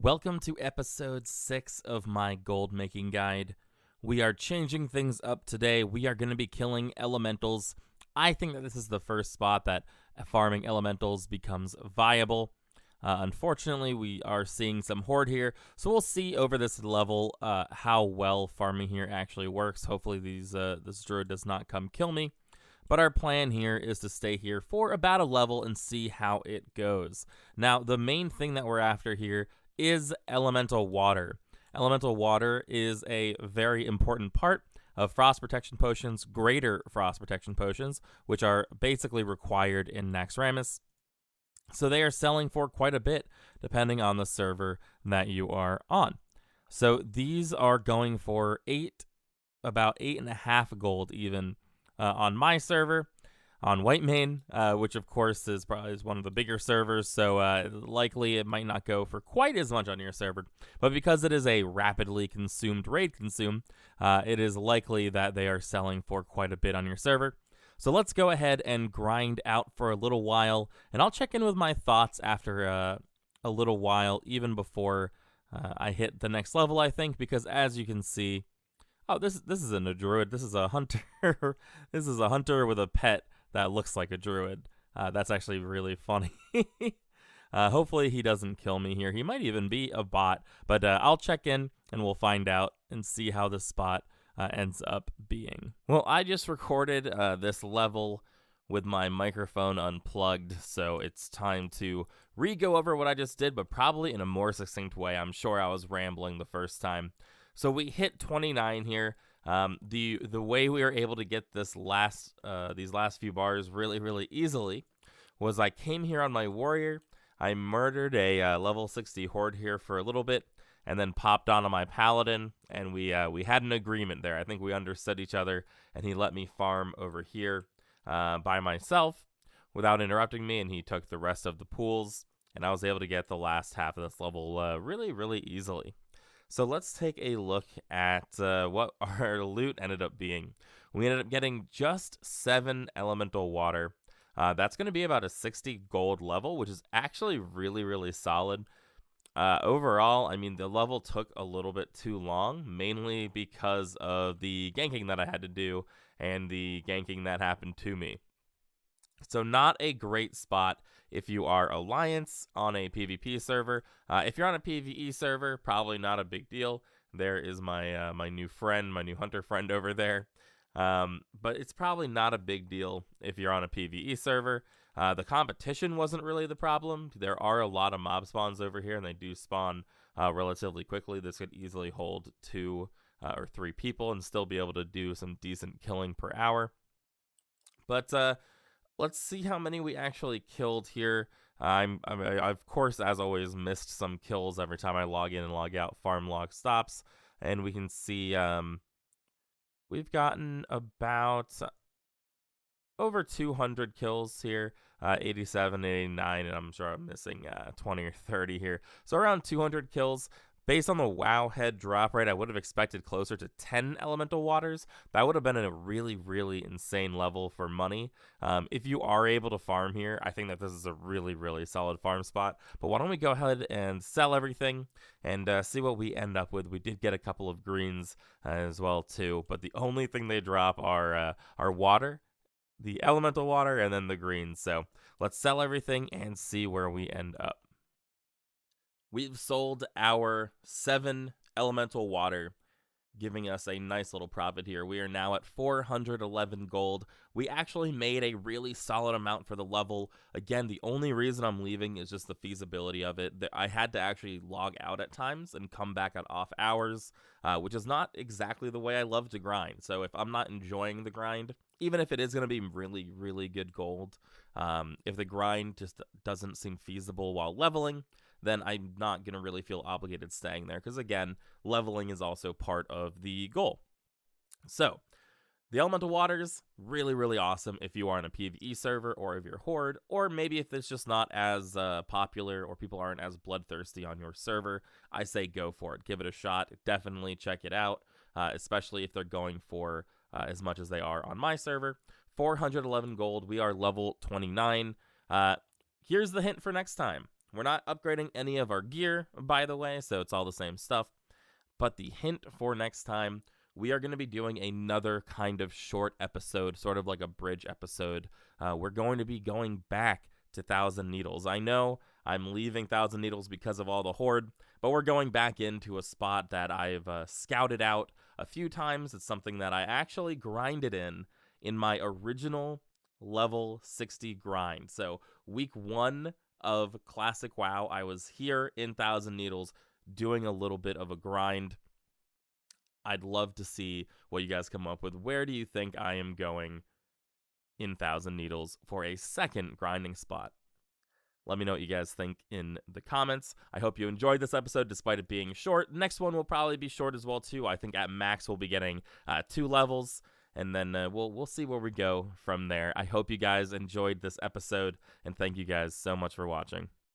Welcome to episode 6 of my gold making guide. We are changing things up today. We are going to be killing elementals. I think that this is the first spot that farming elementals becomes viable. Unfortunately, we are seeing some horde here, so we'll see over this level how well farming here actually works. Hopefully this druid does not come kill me. But our plan here is to stay here for about a level and see how it goes. Now, the main thing that we're after here is elemental water. Elemental water is a very important part of frost protection potions, greater frost protection potions, which are basically required in Naxxramas. So they are selling for quite a bit depending on the server that you are on. So these are going for about 8.5 gold even on my server. On Whitemane, which of course is probably one of the bigger servers, so likely it might not go for quite as much on your server. But because it is a rapidly consumed raid consume, it is likely that they are selling for quite a bit on your server. So let's go ahead and grind out for a little while, and I'll check in with my thoughts after a little while, even before I hit the next level, I think, because as you can see, oh, this isn't a druid, this is a hunter. This is a hunter with a pet that looks like a druid. That's actually really funny. Hopefully he doesn't kill me here. He might even be a bot, but I'll check in and we'll find out and see how this spot ends up being. Well, I just recorded this level with my microphone unplugged, so it's time to re-go over what I just did, but probably in a more succinct way. I'm sure I was rambling the first time. So we hit 29 here. The way we were able to get these last few bars really easily was I came here on my warrior. I murdered a level 60 horde here for a little bit, and then popped onto my paladin, and we had an agreement there. I think we understood each other, and he let me farm over here by myself without interrupting me, and he took the rest of the pools, and I was able to get the last half of this level really easily. So let's take a look at what our loot ended up being. We ended up getting just 7 elemental water. That's going to be about a 60 gold level, which is actually really solid. Overall, I mean, the level took a little bit too long, mainly because of the ganking that I had to do and the ganking that happened to me. So not a great spot if you are Alliance on a PvP server. If you're on a PvE server, probably not a big deal. There is my my new friend, my new hunter friend over there. But it's probably not a big deal if you're on a PvE server. The competition wasn't really the problem. There are a lot of mob spawns over here, and they do spawn relatively quickly. This could easily hold 2 or 3 people and still be able to do some decent killing per hour. But let's see how many we actually killed here. I of course, as always, missed some kills every time I log in and log out. Farm log stops, and we can see we've gotten about over 200 kills here, 87, 89, and I'm sure I'm missing 20 or 30 here. So around 200 kills. Based on the WoW head drop rate, I would have expected closer to 10 elemental waters. That would have been a really insane level for money. If you are able to farm here, I think that this is a really solid farm spot. But why don't we go ahead and sell everything and see what we end up with. We did get a couple of greens as well too, but the only thing they drop are water, the elemental water, and then the greens. So let's sell everything and see where we end up. We've sold our 7 elemental water, giving us a nice little profit here. We are now at 411 gold. We actually made a really solid amount for the level. Again, the only reason I'm leaving is just the feasibility of it. I had to actually log out at times and come back at off hours, which is not exactly the way I love to grind. So if I'm not enjoying the grind, even if it is going to be really good gold, if the grind just doesn't seem feasible while leveling, then I'm not going to really feel obligated staying there, because again, leveling is also part of the goal. So the elemental waters, really awesome if you are on a PvE server, or if you're horde, or maybe if it's just not as popular, or people aren't as bloodthirsty on your server. I say go for it, give it a shot, definitely check it out, especially if they're going for as much as they are on my server. 411 gold, we are level 29. Here's the hint for next time. We're not upgrading any of our gear, by the way, so it's all the same stuff. But the hint for next time, we are going to be doing another kind of short episode, sort of like a bridge episode. We're going to be going back to Thousand Needles. I know I'm leaving Thousand Needles because of all the horde, but we're going back into a spot that I've scouted out a few times. It's something that I actually grinded in my original level 60 grind. So week 1 of Classic WoW, I was here in Thousand Needles doing a little bit of a grind. I'd love to see what you guys come up with. Where do you think I am going in Thousand Needles for a second grinding spot? Let me know what you guys think in the comments. I hope you enjoyed this episode despite it being short. Next one will probably be short as well too. I think at max we'll be getting 2 levels, and then we'll see where we go from there. I hope you guys enjoyed this episode, and thank you guys so much for watching.